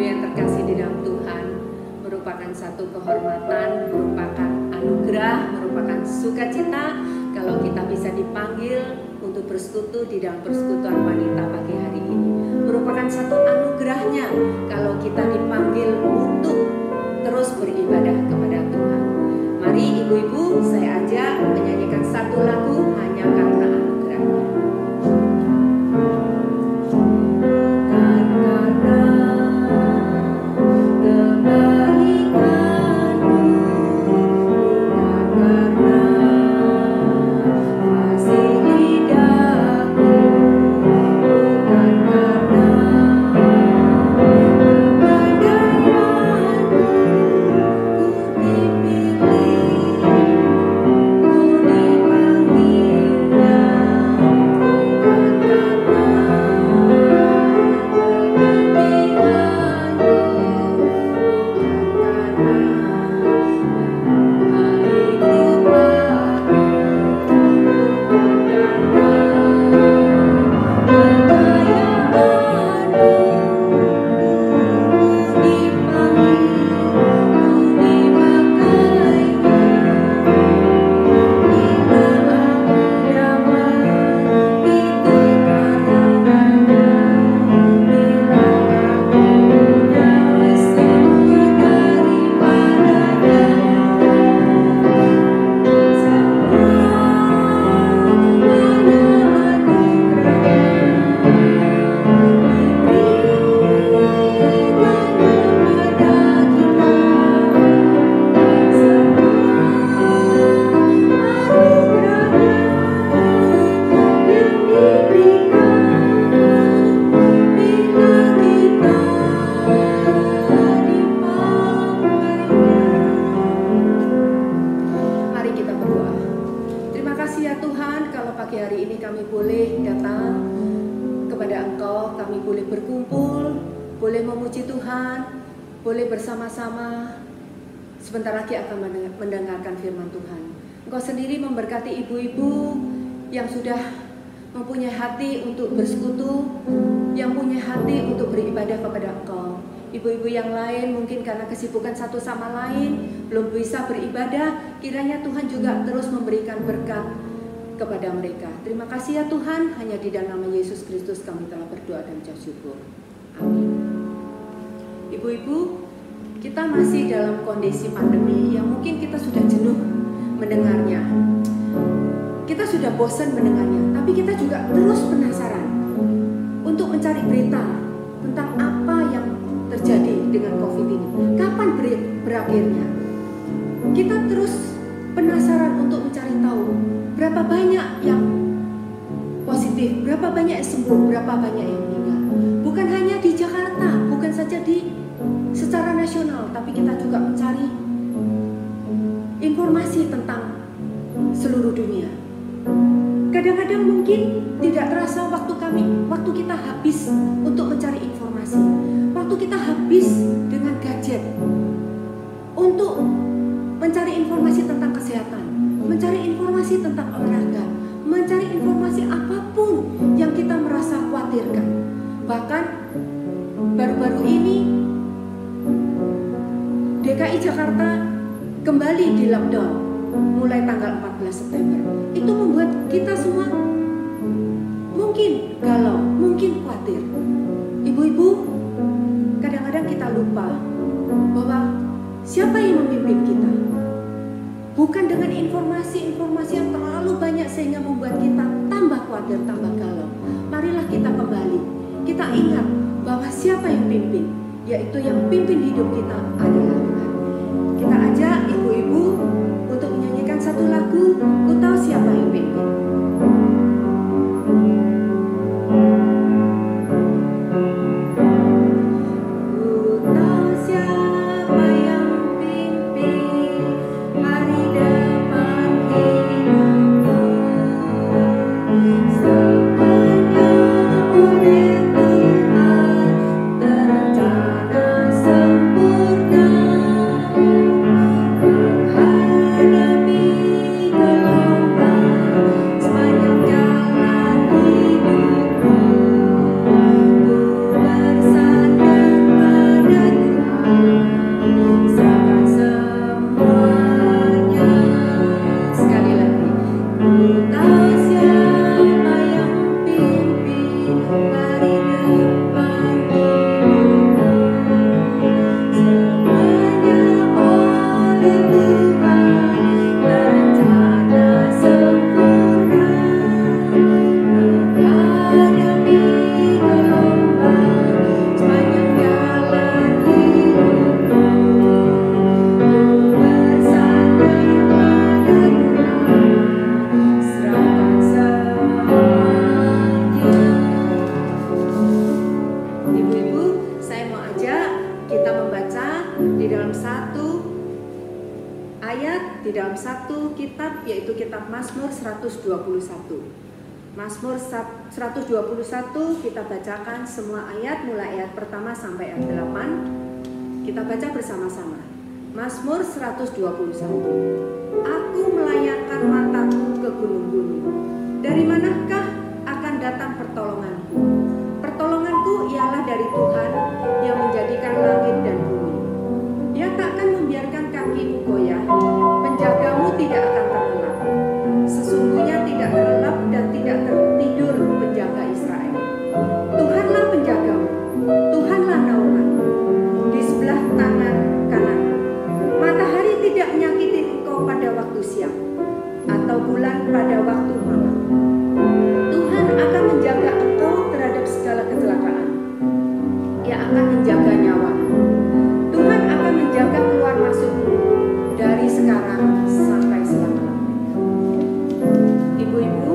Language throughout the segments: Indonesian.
yang terkasih di dalam Tuhan, merupakan satu kehormatan, merupakan anugerah, merupakan sukacita kalau kita bisa dipanggil untuk bersekutu di dalam persekutuan wanita pagi hari ini. Merupakan satu anugerahnya kalau kita dipanggil untuk terus beribadah kepada Tuhan. Mari ibu-ibu, saya ajak menyanyikan satu lagu hanya karena anugerahnya. Sebentar lagi akan mendengarkan firman Tuhan. Engkau sendiri memberkati ibu-ibu yang sudah mempunyai hati untuk bersekutu, yang punya hati untuk beribadah kepada Engkau. Ibu-ibu yang lain mungkin karena kesibukan satu sama lain belum bisa beribadah, kiranya Tuhan juga terus memberikan berkat kepada mereka. Terima kasih ya Tuhan, hanya di dalam nama Yesus Kristus kami telah berdoa dan ucap syukur. Amin. Ibu-ibu, kita masih dalam kondisi pandemi yang mungkin kita sudah jenuh mendengarnya. Kita sudah bosan mendengarnya, tapi kita juga terus penasaran untuk mencari berita tentang apa yang terjadi dengan COVID ini. Kapan berakhirnya? Kita terus penasaran untuk mencari tahu berapa banyak yang positif, berapa banyak yang sembuh, berapa banyak yang meninggal. Bukan hanya di Jakarta, bukan saja secara nasional, tapi kita juga mencari informasi tentang seluruh dunia. Kadang-kadang mungkin tidak terasa waktu kita habis untuk mencari informasi. Waktu kita habis dengan gadget untuk mencari informasi tentang kesehatan, mencari informasi tentang olahraga, mencari informasi apapun yang kita merasa khawatirkan. Bahkan baru-baru ini DKI Jakarta kembali di lockdown mulai tanggal 14 September. Itu membuat kita semua mungkin galau, mungkin khawatir. Ibu-ibu, kadang-kadang kita lupa bahwa siapa yang memimpin kita. Bukan dengan informasi-informasi yang terlalu banyak sehingga membuat kita tambah khawatir, tambah galau. Marilah kita kembali, kita ingat bahwa siapa yang pimpin, yaitu yang pimpin hidup kita adalah Tuhan. Kita ajak ibu-ibu untuk menyanyikan satu lagu, Ku Tahu Siapa Yang Pimpin. Hadapi gelombang satu kitab, yaitu kitab Mazmur 121. Mazmur 121 kita bacakan semua ayat, mulai ayat pertama sampai ayat 8. Kita baca bersama-sama. Mazmur 121. Aku melayarkan mataku ke gunung-gunung. Dari manakah akan datang pertolonganku? Pertolonganku ialah dari Tuhan yang menjadikan langit dan bumi. Dia takkan membiarkan kakimu goyah, penjagamu tidak akan terlelap. Sesungguhnya tidak terlelap dan tidak tertidur penjaga Israel. Tuhanlah penjagamu, Tuhanlah naunganmu, di sebelah tangan kanan. Matahari tidak menyakiti engkau pada waktu siang, atau bulan pada waktu malam. Tuhan akan menjaga engkau terhadap segala kecelakaan. Ia akan menjaga nyawamu. Tuhan akan menjaga keluar masukmu dari sekarang sampai selama-lamanya. Ibu-ibu,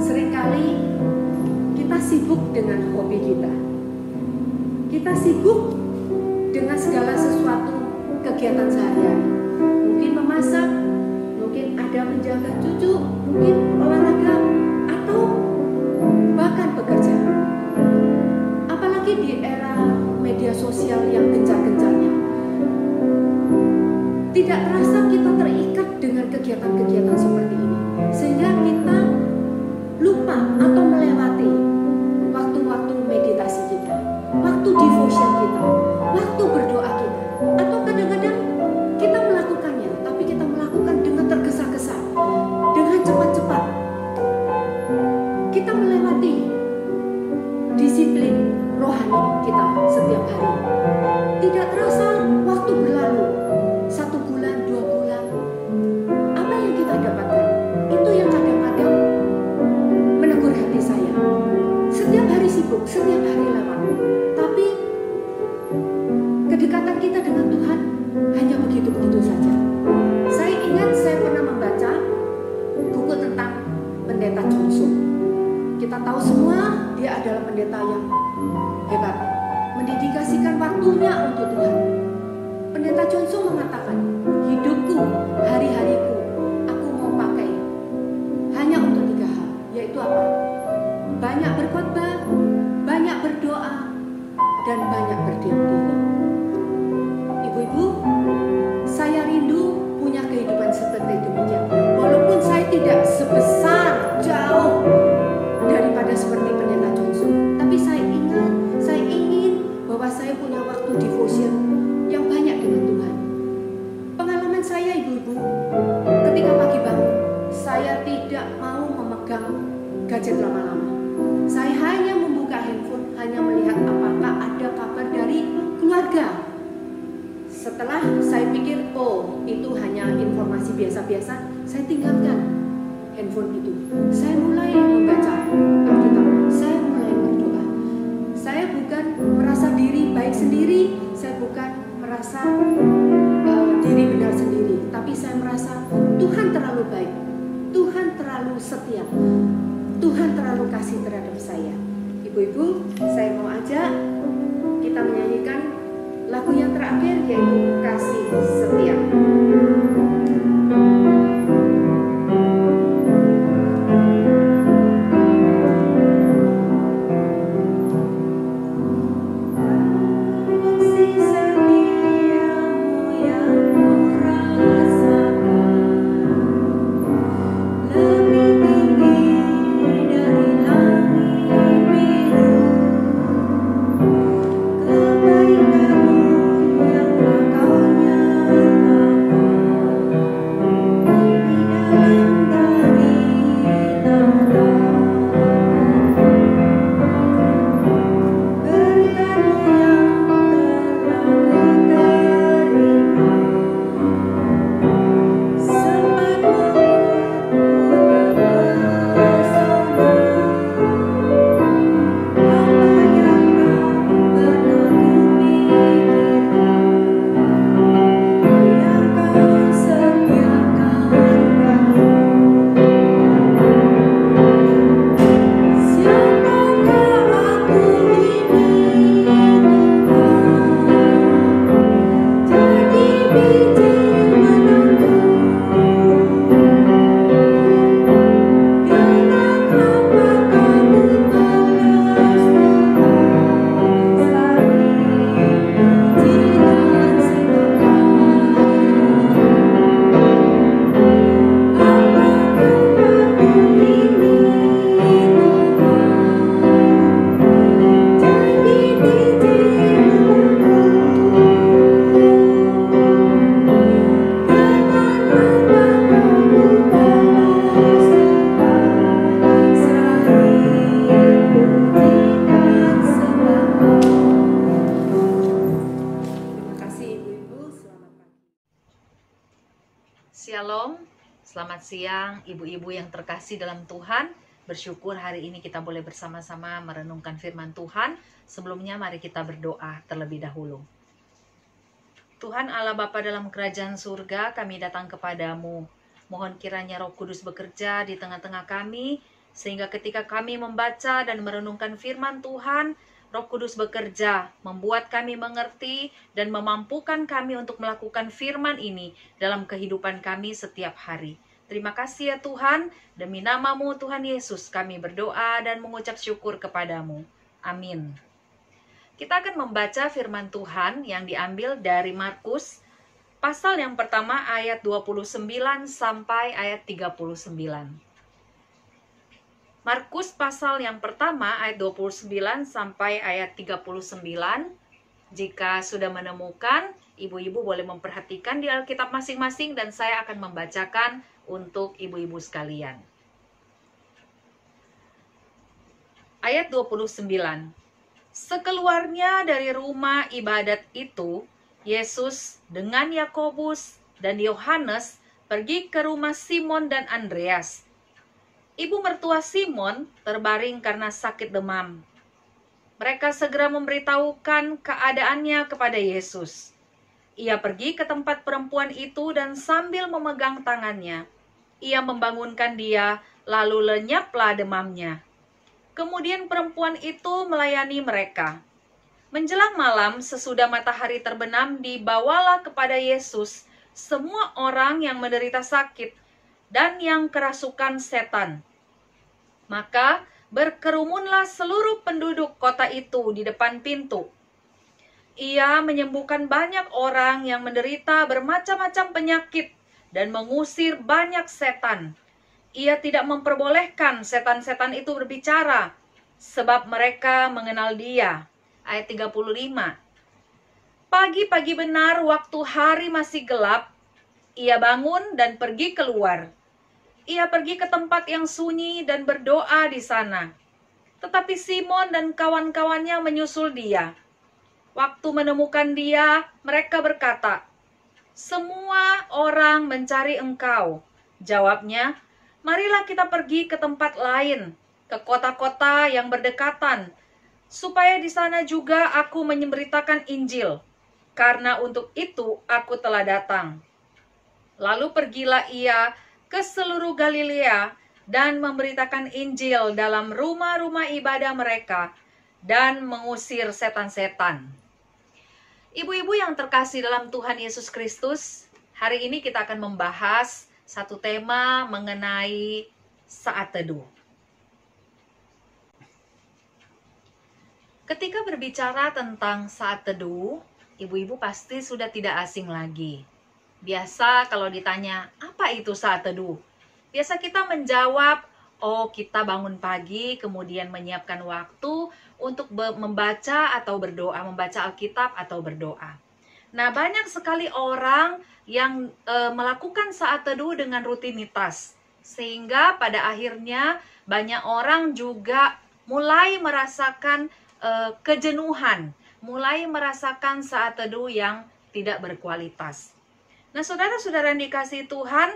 seringkali kita sibuk dengan hobi kita. Kita sibuk dengan segala sesuatu kegiatan sehari-hari. Mungkin memasak, mungkin ada menjaga cucu, mungkin olahraga, atau bahkan bekerja. Apalagi di era media sosial yang gencar-gencarnya. Tidak terasa kita terikat dengan kegiatan-kegiatan seperti ini, sehingga kita lupa atau melewati waktu-waktu meditasi kita, waktu devotion kita, waktu berdoa kita. Atau kadang-kadang kita melakukannya, tapi kita melakukan dengan tergesa-gesa, dengan cepat-cepat. Kita melewati disiplin rohani kita setiap hari. Tidak terasa waktu berlalu, 1 bulan, 2 bulan. Apa yang kita dapatkan? Itu yang kadang-kadang menegur hati saya. Setiap hari sibuk, setiap hari lewat. Tapi kedekatan kita dengan Tuhan hanya begitu-begitu saja. Saya ingat saya pernah membaca buku tentang Pendeta Johnson. Kita tahu semua dia adalah pendeta yang hebat, mendedikasikan waktunya untuk Tuhan. Pendeta Johnson mengatakan, hidupku, hari-hariku, aku mau pakai hanya untuk 3 hal, yaitu apa? Banyak berkhotbah, banyak berdoa, dan banyak berdiam diri. Ibu-ibu, saya rindu punya kehidupan seperti demikian. Walaupun saya tidak sebesar, jauh daripada seperti Pendeta Johnson, tapi saya ingin bahwa saya punya waktu devotion yang banyak dengan Tuhan. Pengalaman saya, ibu-ibu, ketika pagi bangun, saya tidak mau memegang gadget lama-lama. Saya hanya membuka handphone, hanya melihat apakah ada kabar dari keluarga. Setelah saya pikir, oh itu hanya informasi biasa-biasa, saya tinggalkan handphone itu. Saya mulai membaca Alkitab, saya mulai berdoa. Saya bukan merasa diri baik sendiri, saya bukan merasa diri benar sendiri, tapi saya merasa Tuhan terlalu baik, Tuhan terlalu setia, Tuhan terlalu kasih terhadap saya. Ibu-ibu, saya mau ajak kita menyanyikan lagu yang terakhir, yaitu Kasih Setia. Kebaikanmu yang kau nyatakan Selamat siang ibu-ibu yang terkasih dalam Tuhan. Bersyukur hari ini kita boleh bersama-sama merenungkan firman Tuhan. Sebelumnya mari kita berdoa terlebih dahulu. Tuhan Allah Bapa dalam kerajaan surga, kami datang kepadamu. Mohon kiranya Roh Kudus bekerja di tengah-tengah kami, sehingga ketika kami membaca dan merenungkan firman Tuhan, Roh Kudus bekerja, membuat kami mengerti dan memampukan kami untuk melakukan firman ini dalam kehidupan kami setiap hari. Terima kasih ya Tuhan, demi nama-Mu Tuhan Yesus kami berdoa dan mengucap syukur kepadamu. Amin. Kita akan membaca firman Tuhan yang diambil dari Markus, pasal yang pertama ayat 29 sampai ayat 39. Markus pasal yang pertama ayat 29 sampai ayat 39. Jika sudah menemukan, ibu-ibu boleh memperhatikan di Alkitab masing-masing dan saya akan membacakan untuk ibu-ibu sekalian. Ayat 29. Sekeluarnya dari rumah ibadat itu, Yesus dengan Yakobus dan Yohanes pergi ke rumah Simon dan Andreas. Ibu mertua Simon terbaring karena sakit demam. Mereka segera memberitahukan keadaannya kepada Yesus. Ia pergi ke tempat perempuan itu dan sambil memegang tangannya, ia membangunkan dia, lalu lenyaplah demamnya. Kemudian perempuan itu melayani mereka. Menjelang malam, sesudah matahari terbenam, dibawalah kepada Yesus semua orang yang menderita sakit dan yang kerasukan setan. Maka berkerumunlah seluruh penduduk kota itu di depan pintu. Ia menyembuhkan banyak orang yang menderita bermacam-macam penyakit dan mengusir banyak setan. Ia tidak memperbolehkan setan-setan itu berbicara, sebab mereka mengenal dia. Ayat 35. Pagi-pagi benar waktu hari masih gelap, ia bangun dan pergi keluar. Ia pergi ke tempat yang sunyi dan berdoa di sana. Tetapi Simon dan kawan-kawannya menyusul dia. Waktu menemukan dia, mereka berkata, "Semua orang mencari engkau." Jawabnya, "Marilah kita pergi ke tempat lain, ke kota-kota yang berdekatan, supaya di sana juga aku memberitakan Injil, karena untuk itu aku telah datang." Lalu pergilah ia ke seluruh Galilea dan memberitakan Injil dalam rumah-rumah ibadah mereka dan mengusir setan-setan. Ibu-ibu yang terkasih dalam Tuhan Yesus Kristus, hari ini kita akan membahas satu tema mengenai saat teduh. Ketika berbicara tentang saat teduh, ibu-ibu pasti sudah tidak asing lagi. Biasa kalau ditanya, apa itu saat teduh? Biasa kita menjawab, oh kita bangun pagi, kemudian menyiapkan waktu untuk membaca atau berdoa, membaca Alkitab atau berdoa. Nah, banyak sekali orang yang melakukan saat teduh dengan rutinitas. Sehingga pada akhirnya banyak orang juga mulai merasakan kejenuhan, mulai merasakan saat teduh yang tidak berkualitas. Nah, saudara-saudara yang dikasihi Tuhan,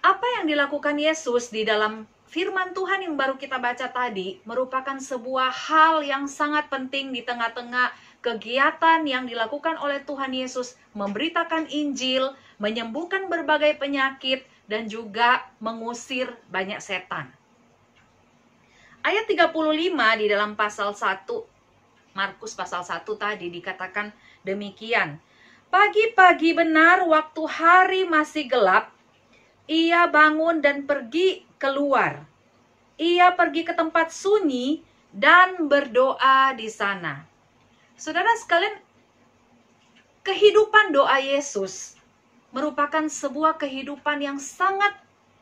apa yang dilakukan Yesus di dalam firman Tuhan yang baru kita baca tadi merupakan sebuah hal yang sangat penting di tengah-tengah kegiatan yang dilakukan oleh Tuhan Yesus, memberitakan Injil, menyembuhkan berbagai penyakit, dan juga mengusir banyak setan. Ayat 35 di dalam pasal 1, Markus pasal 1 tadi dikatakan demikian. Pagi-pagi benar waktu hari masih gelap, ia bangun dan pergi keluar. Ia pergi ke tempat sunyi dan berdoa di sana. Saudara sekalian, kehidupan doa Yesus merupakan sebuah kehidupan yang sangat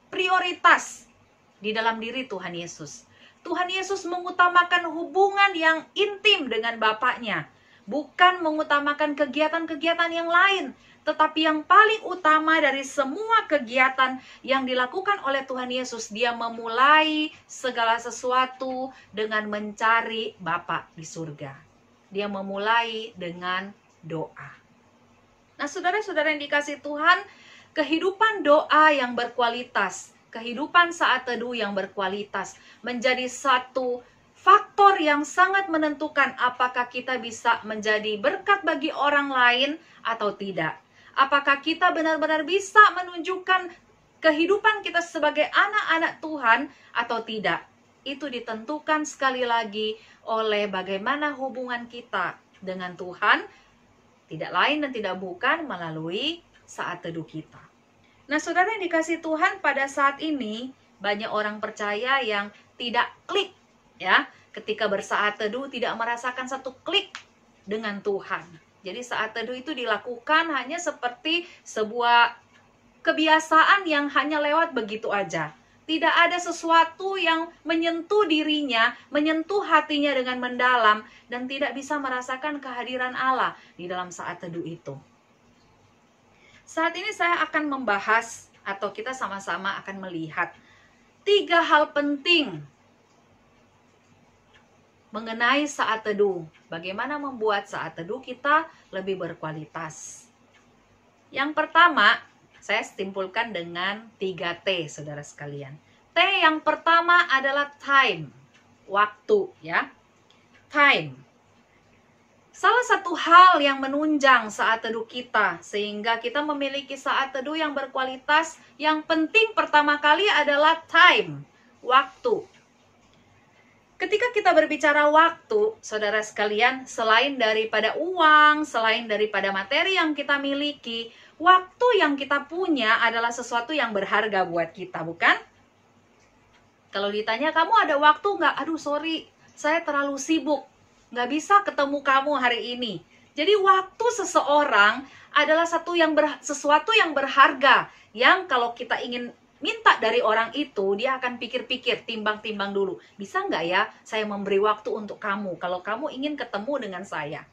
prioritas di dalam diri Tuhan Yesus. Tuhan Yesus mengutamakan hubungan yang intim dengan Bapaknya. Bukan mengutamakan kegiatan-kegiatan yang lain, tetapi yang paling utama dari semua kegiatan yang dilakukan oleh Tuhan Yesus, dia memulai segala sesuatu dengan mencari Bapa di surga. Dia memulai dengan doa. Nah, saudara-saudara yang dikasihi Tuhan, kehidupan doa yang berkualitas, kehidupan saat teduh yang berkualitas menjadi satu faktor yang sangat menentukan apakah kita bisa menjadi berkat bagi orang lain atau tidak. Apakah kita benar-benar bisa menunjukkan kehidupan kita sebagai anak-anak Tuhan atau tidak. Itu ditentukan sekali lagi oleh bagaimana hubungan kita dengan Tuhan, tidak lain dan tidak bukan melalui saat teduh kita. Nah, saudara yang dikasih Tuhan, pada saat ini banyak orang percaya yang tidak klik, ya, ketika bersaat teduh tidak merasakan satu klik dengan Tuhan. Jadi saat teduh itu dilakukan hanya seperti sebuah kebiasaan yang hanya lewat begitu aja. Tidak ada sesuatu yang menyentuh dirinya, menyentuh hatinya dengan mendalam, dan tidak bisa merasakan kehadiran Allah di dalam saat teduh itu. Saat ini saya akan membahas, atau kita sama-sama akan melihat 3 hal penting mengenai saat teduh. Bagaimana membuat saat teduh kita lebih berkualitas. Yang pertama, saya simpulkan dengan 3T, saudara sekalian. T yang pertama adalah time, waktu, ya. Time. Salah satu hal yang menunjang saat teduh kita, sehingga kita memiliki saat teduh yang berkualitas, yang penting pertama kali adalah time, waktu. Ketika kita berbicara waktu, saudara sekalian, selain daripada uang, selain daripada materi yang kita miliki, waktu yang kita punya adalah sesuatu yang berharga buat kita, bukan? Kalau ditanya, kamu ada waktu nggak? Aduh, sorry, saya terlalu sibuk. Nggak bisa ketemu kamu hari ini. Jadi waktu seseorang adalah sesuatu yang berharga, yang kalau kita ingin minta dari orang itu, dia akan pikir-pikir, timbang-timbang dulu. Bisa nggak ya saya memberi waktu untuk kamu kalau kamu ingin ketemu dengan saya?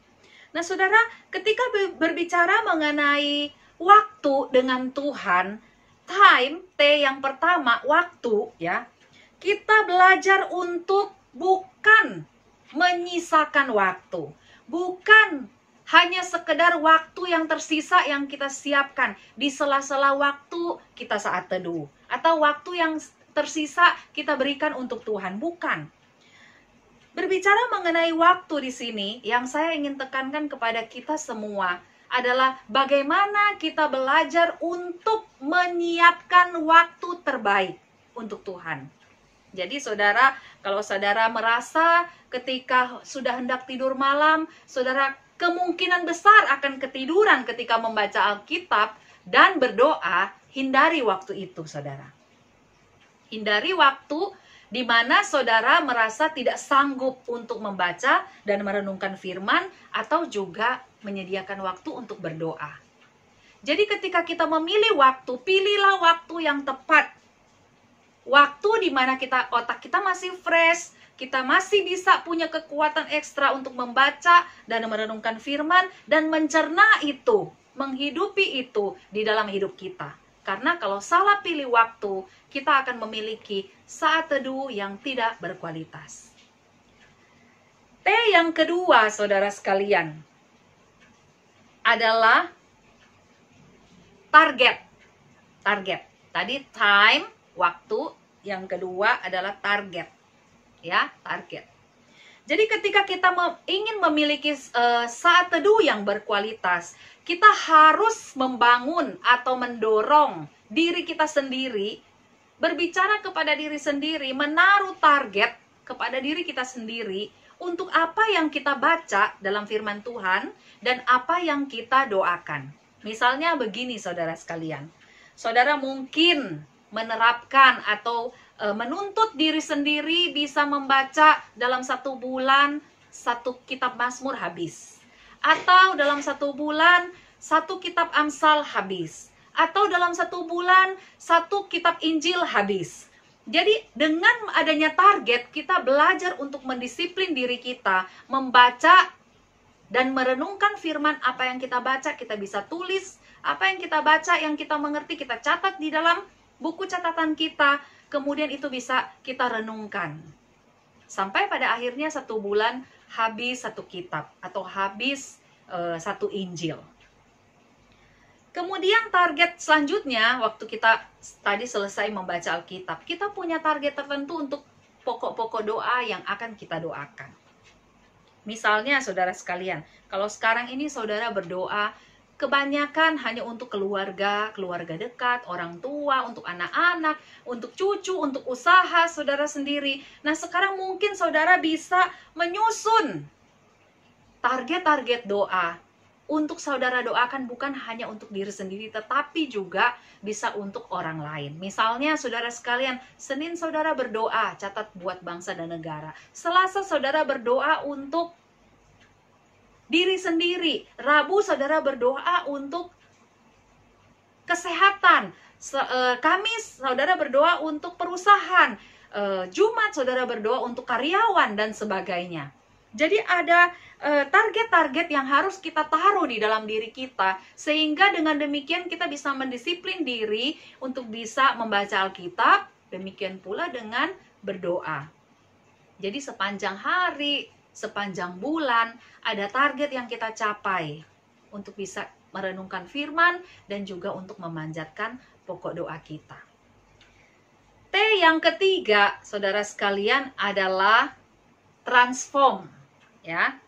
Nah, saudara, ketika berbicara mengenai waktu dengan Tuhan, time, T yang pertama, waktu, ya, kita belajar untuk bukan menyisakan waktu, bukan hanya sekedar waktu yang tersisa yang kita siapkan di sela-sela waktu kita saat teduh, atau waktu yang tersisa kita berikan untuk Tuhan, bukan. Berbicara mengenai waktu di sini, yang saya ingin tekankan kepada kita semua adalah bagaimana kita belajar untuk menyiapkan waktu terbaik untuk Tuhan. Jadi saudara, kalau saudara merasa ketika sudah hendak tidur malam, saudara kemungkinan besar akan ketiduran ketika membaca Alkitab dan berdoa, hindari waktu itu, saudara. Hindari waktu di mana saudara merasa tidak sanggup untuk membaca dan merenungkan firman, atau juga menyediakan waktu untuk berdoa. Jadi ketika kita memilih waktu, pilihlah waktu yang tepat. Waktu di mana otak kita masih fresh, kita masih bisa punya kekuatan ekstra untuk membaca dan merenungkan firman dan mencerna itu, menghidupi itu di dalam hidup kita. Karena kalau salah pilih waktu, kita akan memiliki saat teduh yang tidak berkualitas. T yang kedua, saudara sekalian, adalah target. Target. Tadi time, waktu. Yang kedua adalah target, ya, target. Jadi ketika kita ingin memiliki saat teduh yang berkualitas, kita harus membangun atau mendorong diri kita sendiri, berbicara kepada diri sendiri, menaruh target kepada diri kita sendiri untuk apa yang kita baca dalam firman Tuhan dan apa yang kita doakan. Misalnya begini, saudara sekalian, saudara mungkin menerapkan atau menuntut diri sendiri bisa membaca dalam 1 bulan 1 kitab Mazmur habis, atau dalam 1 bulan 1 kitab Amsal habis, atau dalam 1 bulan 1 kitab Injil habis. Jadi dengan adanya target, kita belajar untuk mendisiplin diri kita membaca dan merenungkan firman. Apa yang kita baca kita bisa tulis, apa yang kita baca, yang kita mengerti kita catat di dalam buku catatan kita, kemudian itu bisa kita renungkan. Sampai pada akhirnya 1 bulan habis 1 kitab, atau habis 1 Injil. Kemudian target selanjutnya, waktu kita tadi selesai membaca Alkitab, kita punya target tertentu untuk pokok-pokok doa yang akan kita doakan. Misalnya saudara sekalian, kalau sekarang ini saudara berdoa, kebanyakan hanya untuk keluarga, keluarga dekat, orang tua, untuk anak-anak, untuk cucu, untuk usaha saudara sendiri. Nah, sekarang mungkin saudara bisa menyusun target-target doa untuk saudara doakan, bukan hanya untuk diri sendiri, tetapi juga bisa untuk orang lain. Misalnya saudara sekalian, Senin saudara berdoa, catat buat bangsa dan negara. Selasa saudara berdoa untuk diri sendiri. Rabu saudara berdoa untuk kesehatan. Kamis saudara berdoa untuk perusahaan. Jumat saudara berdoa untuk karyawan dan sebagainya. Jadi ada target-target yang harus kita taruh di dalam diri kita, sehingga dengan demikian kita bisa mendisiplin diri untuk bisa membaca Alkitab, demikian pula dengan berdoa. Jadi sepanjang hari, sepanjang bulan, ada target yang kita capai untuk bisa merenungkan firman dan juga untuk memanjatkan pokok doa kita. T yang ketiga, saudara sekalian, adalah transform. Ya,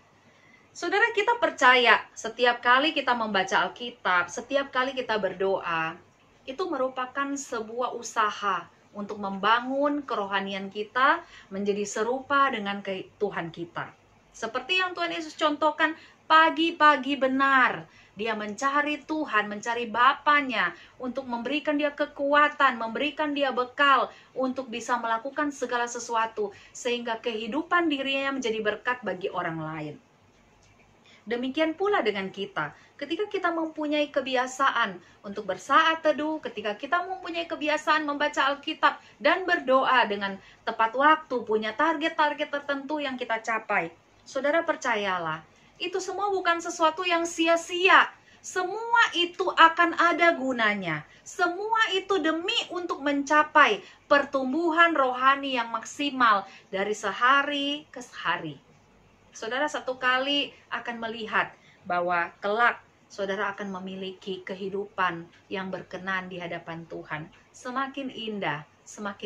saudara, kita percaya setiap kali kita membaca Alkitab, setiap kali kita berdoa, itu merupakan sebuah usaha untuk membangun kerohanian kita menjadi serupa dengan Tuhan kita. Seperti yang Tuhan Yesus contohkan, pagi-pagi benar dia mencari Tuhan, mencari Bapanya untuk memberikan dia kekuatan, memberikan dia bekal untuk bisa melakukan segala sesuatu, sehingga kehidupan dirinya menjadi berkat bagi orang lain. Demikian pula dengan kita. Ketika kita mempunyai kebiasaan untuk bersaat teduh, ketika kita mempunyai kebiasaan membaca Alkitab dan berdoa dengan tepat waktu, punya target-target tertentu yang kita capai, saudara percayalah, itu semua bukan sesuatu yang sia-sia. Semua itu akan ada gunanya. Semua itu demi untuk mencapai pertumbuhan rohani yang maksimal dari sehari ke hari. Saudara satu kali akan melihat bahwa kelak saudara akan memiliki kehidupan yang berkenan di hadapan Tuhan. Semakin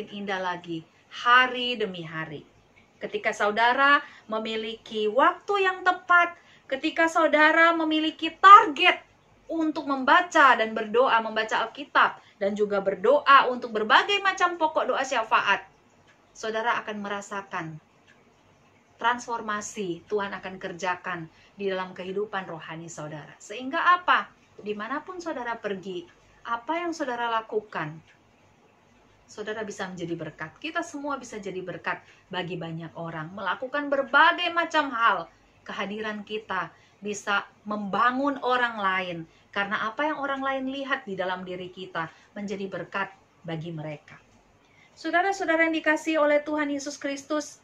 indah lagi hari demi hari. Ketika saudara memiliki waktu yang tepat, ketika saudara memiliki target untuk membaca dan berdoa, membaca Alkitab, dan juga berdoa untuk berbagai macam pokok doa syafaat, saudara akan merasakan transformasi Tuhan akan kerjakan di dalam kehidupan rohani saudara. Sehingga apa? Dimanapun saudara pergi, apa yang saudara lakukan, saudara bisa menjadi berkat. Kita semua bisa jadi berkat bagi banyak orang. Melakukan berbagai macam hal. Kehadiran kita bisa membangun orang lain. Karena apa yang orang lain lihat di dalam diri kita menjadi berkat bagi mereka. Saudara-saudara yang dikasihi oleh Tuhan Yesus Kristus,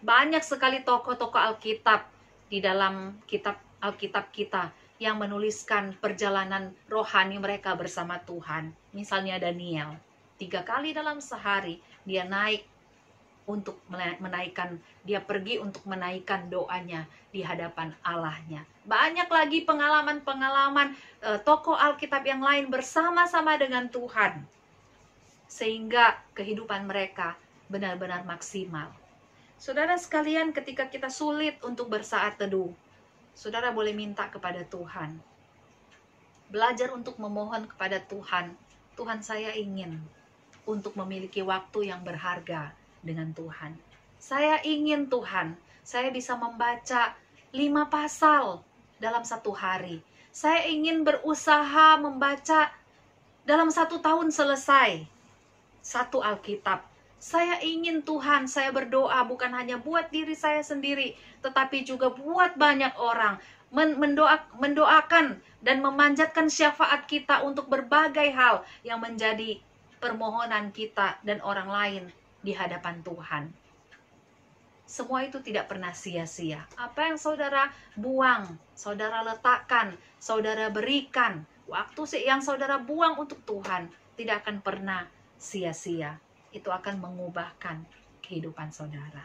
banyak sekali tokoh-tokoh Alkitab di dalam kitab Alkitab kita yang menuliskan perjalanan rohani mereka bersama Tuhan. Misalnya Daniel, 3 kali dalam sehari dia naik untuk menaikkan, dia pergi untuk menaikkan doanya di hadapan Allahnya. Banyak lagi pengalaman-pengalaman tokoh Alkitab yang lain bersama-sama dengan Tuhan, sehingga kehidupan mereka benar-benar maksimal. Saudara sekalian, ketika kita sulit untuk bersaat teduh, saudara boleh minta kepada Tuhan. Belajar untuk memohon kepada Tuhan. Tuhan, saya ingin untuk memiliki waktu yang berharga dengan Tuhan. Saya ingin Tuhan, saya bisa membaca 5 pasal dalam 1 hari. Saya ingin berusaha membaca dalam 1 tahun selesai 1 Alkitab. Saya ingin Tuhan, saya berdoa bukan hanya buat diri saya sendiri, tetapi juga buat banyak orang. Mendoakan dan memanjatkan syafaat kita untuk berbagai hal yang menjadi permohonan kita dan orang lain di hadapan Tuhan. Semua itu tidak pernah sia-sia. Apa yang saudara buang, saudara letakkan, saudara berikan, waktu yang saudara buang untuk Tuhan tidak akan pernah sia-sia. Itu akan mengubahkan kehidupan saudara.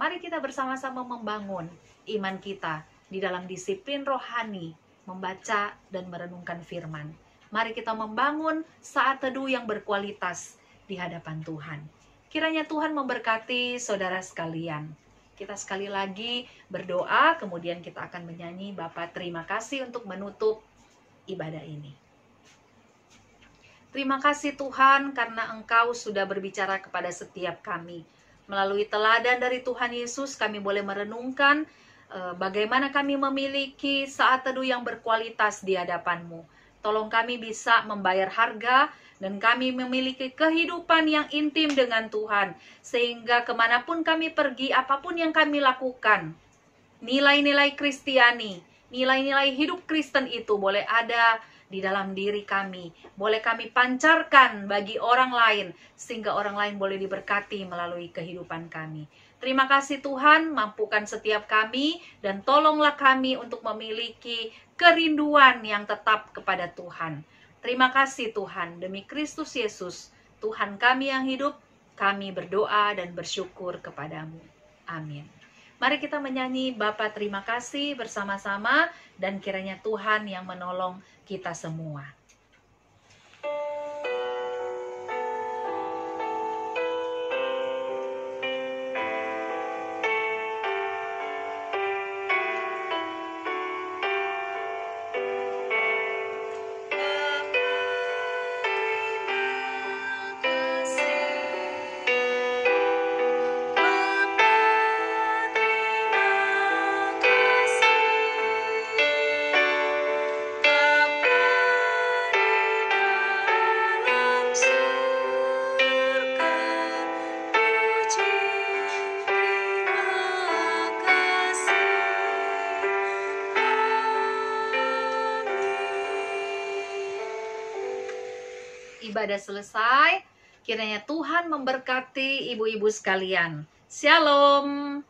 Mari kita bersama-sama membangun iman kita di dalam disiplin rohani, membaca dan merenungkan firman. Mari kita membangun saat teduh yang berkualitas di hadapan Tuhan. Kiranya Tuhan memberkati saudara sekalian. Kita sekali lagi berdoa, kemudian kita akan menyanyi Bapa terima kasih untuk menutup ibadah ini. Terima kasih Tuhan karena Engkau sudah berbicara kepada setiap kami. Melalui teladan dari Tuhan Yesus kami boleh merenungkan bagaimana kami memiliki saat teduh yang berkualitas di hadapan-Mu. Tolong kami bisa membayar harga dan kami memiliki kehidupan yang intim dengan Tuhan. Sehingga kemanapun kami pergi, apapun yang kami lakukan, nilai-nilai Kristiani, nilai-nilai hidup Kristen itu boleh ada di dalam diri kami. Boleh kami pancarkan bagi orang lain, sehingga orang lain boleh diberkati melalui kehidupan kami. Terima kasih Tuhan, mampukan setiap kami, dan tolonglah kami untuk memiliki kerinduan yang tetap kepada Tuhan. Terima kasih Tuhan, demi Kristus Yesus, Tuhan kami yang hidup, kami berdoa dan bersyukur kepadamu. Amin. Mari kita menyanyi Bapa terima kasih bersama-sama, dan kiranya Tuhan yang menolong kita semua. Ibadah selesai, kiranya Tuhan memberkati ibu-ibu sekalian. Shalom.